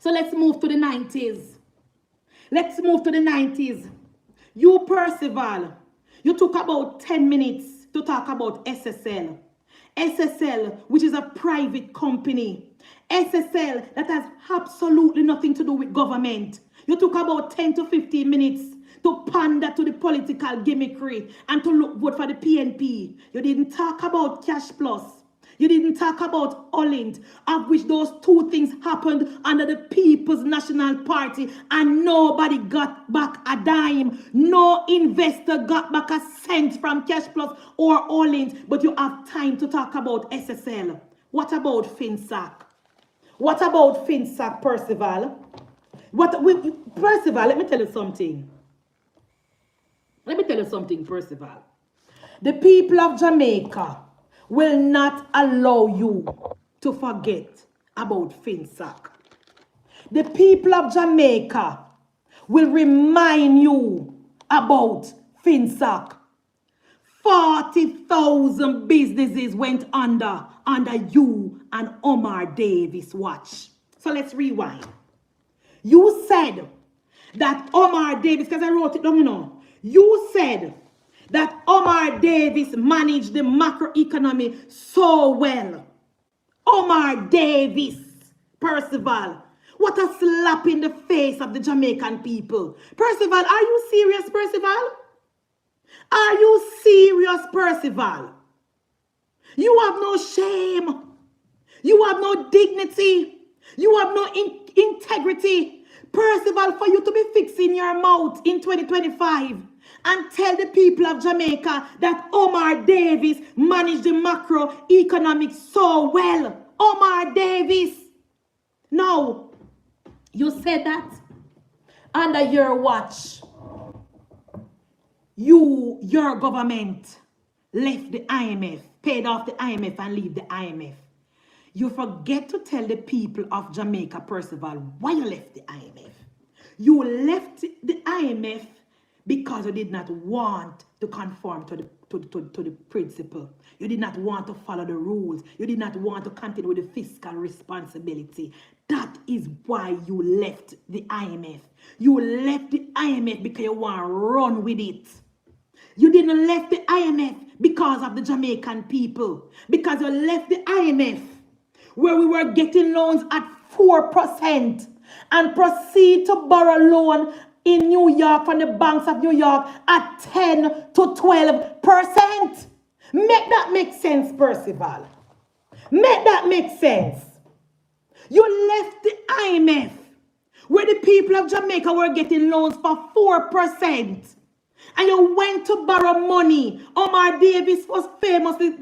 So let's move to the 90s. Let's move to the 90s. You, Percival, you took about 10 minutes to talk about SSL. SSL, which is a private company. SSL that has absolutely nothing to do with government. You took about 10 to 15 minutes to pander to the political gimmickry and to vote for the PNP. You didn't talk about Cash Plus. You didn't talk about Olint, of which those two things happened under the People's National Party and nobody got back a dime. No investor got back a cent from Cash Plus or Olint, but you have time to talk about SSL. What about FinSac? What about FinSac, Percival? Percival, let me tell you something. Let me tell you something, Percival. The people of Jamaica will not allow you to forget about FinSac. The people of Jamaica will remind you about FinSac. 40,000 businesses went under you and Omar Davis' watch. So let's rewind. You said that Omar Davis, because I wrote it down, you know. You said that Omar Davis managed the macroeconomy so well. Omar Davis, Percival. What a slap in the face of the Jamaican people. Percival, are you serious, Percival? Are you serious, Percival? You have no shame. You have no dignity. You have no integrity. Percival, for you to be fixing your mouth in 2025 and tell the people of Jamaica that Omar Davis managed the macroeconomics so well. Omar Davis. No, you said that under your watch. Your government left the IMF, paid off the IMF and leave the IMF. You forget to tell the people of Jamaica, Percival, why you left the IMF. You left the IMF because you did not want to conform to the principle. You did not want to follow the rules. You did not want to continue with the fiscal responsibility. That is why you left the IMF. You left the IMF because you want to run with it. You didn't left the IMF because of the Jamaican people. Because you left the IMF where we were getting loans at 4% and proceed to borrow loan in New York from the banks of New York at 10 to 12%. Make that make sense, Percival. Make that make sense. You left the IMF where the people of Jamaica were getting loans for 4%. And you went to borrow money. Omar Davis was famously,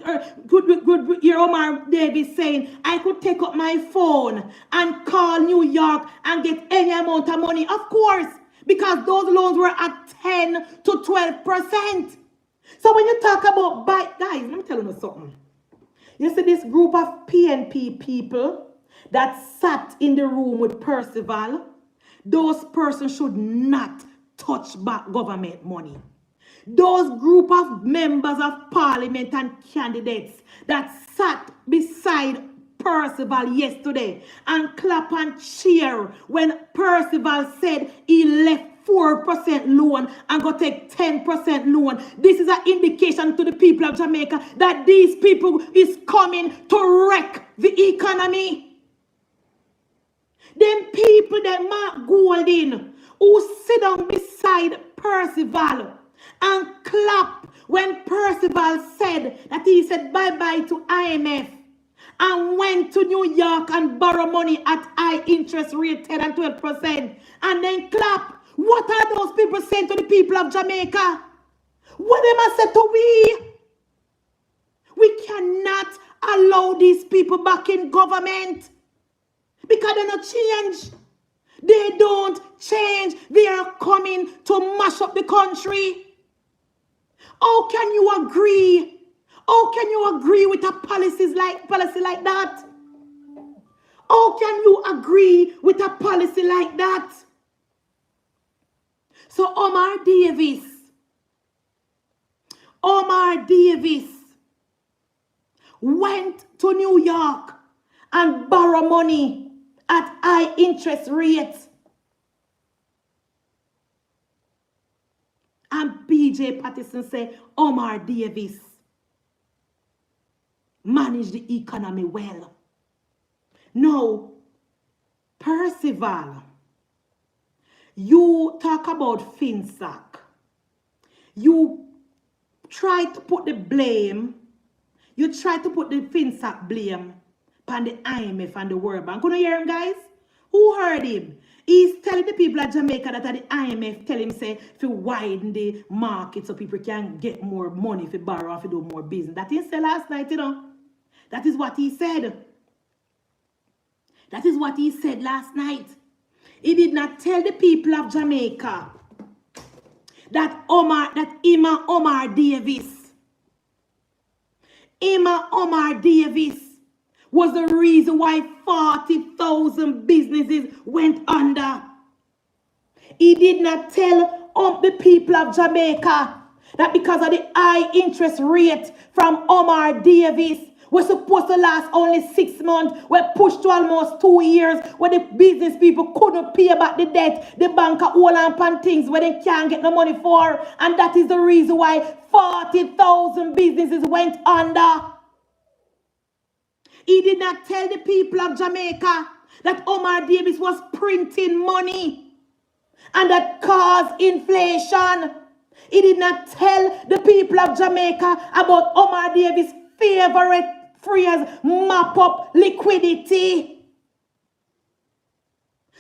good hear Omar Davis saying, I could take up my phone and call New York and get any amount of money. Of course, because those loans were at 10 to 12%. So when you talk about, guys, let me tell you something. You see this group of PNP people that sat in the room with Percival, those persons should not touch back government money. Those group of members of parliament and candidates that sat beside Percival yesterday and clap and cheer when Percival said he left 4% loan and go take 10% loan. This is an indication to the people of Jamaica that these people is coming to wreck the economy. Them people that Mark Golding who sit down beside Percival and clap when Percival said that he said bye-bye to IMF and went to New York and borrow money at high interest rate 10 and 12% and then clap. What are those people saying to the people of Jamaica? What them I said to we? We cannot allow these people back in government because they don't change. They don't change. They are coming to mash up the country. How can you agree? How can you agree with a policy like that? How can you agree with a policy like that? So Omar Davis went to New York and borrow money at high interest rates. And BJ Patterson say, Omar Davis manage the economy well. Now, Percival, you talk about FinSac. You try to put the blame, you try to put the FinSac blame on the IMF and the World Bank. You hear him, guys? Who heard him? He's telling the people at Jamaica that the IMF tell him, say, to widen the market so people can get more money if borrow, if do more business. That he said last night, you know. That is what he said. That is what he said last night. He did not tell the people of Jamaica that Omar Davis was the reason why 40,000 businesses went under. He did not tell the people of Jamaica that because of the high interest rate from Omar Davis, was supposed to last only 6 months, were pushed to almost 2 years, where the business people couldn't pay back the debt, the bank are all on things where they can't get the money for, and that is the reason why 40,000 businesses went under. He did not tell the people of Jamaica that Omar Davis was printing money and that caused inflation. He did not tell the people of Jamaica about Omar Davis' favorite phrase, mop up liquidity.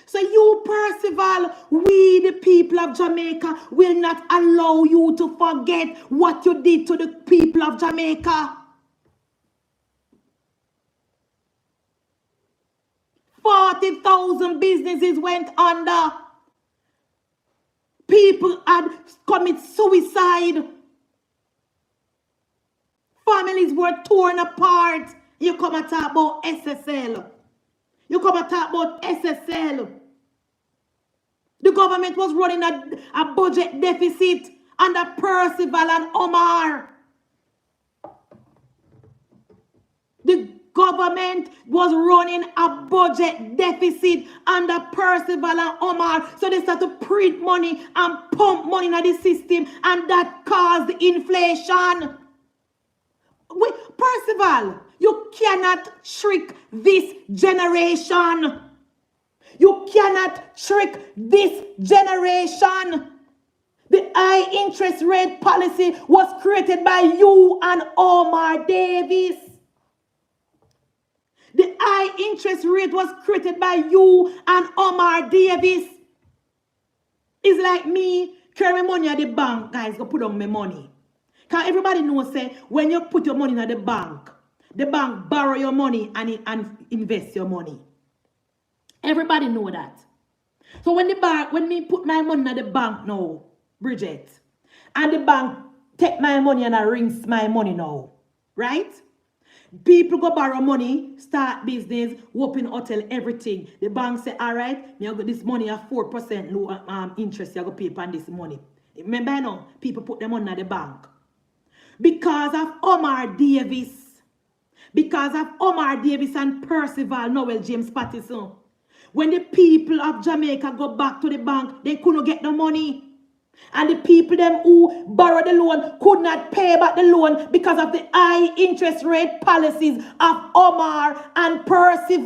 So you, Percival, we the people of Jamaica will not allow you to forget what you did to the people of Jamaica. 40,000 businesses went under. People had committed suicide. Families were torn apart. You come and talk about SSL. You come and talk about SSL. The government was running a budget deficit under Percival and Omar. The government was running a budget deficit under Percival and Omar. So they started to print money and pump money in the system, and that caused inflation. Percival, you cannot trick this generation. You cannot trick this generation. The high interest rate policy was created by you and Omar Davis. The high interest rate was created by you and Omar Davis. It's like me carry money at the bank, guys, go put on my money. Because everybody knows, say, when you put your money in the bank borrow your money and invest your money. Everybody know that. So when me put my money in the bank now, Bridget, and the bank take my money and I rinse my money now, right? People go borrow money, start business, open hotel, everything. The bank say, all right, me I got this money at 4% low interest, you go pay upon this money. Remember, you know, people put their money in the bank. Because of Omar Davis and Percival Noel James Patterson, when the people of Jamaica go back to the bank, they couldn't get the money. And the people them who borrowed the loan could not pay back the loan because of the high interest rate policies of Omar and Percival.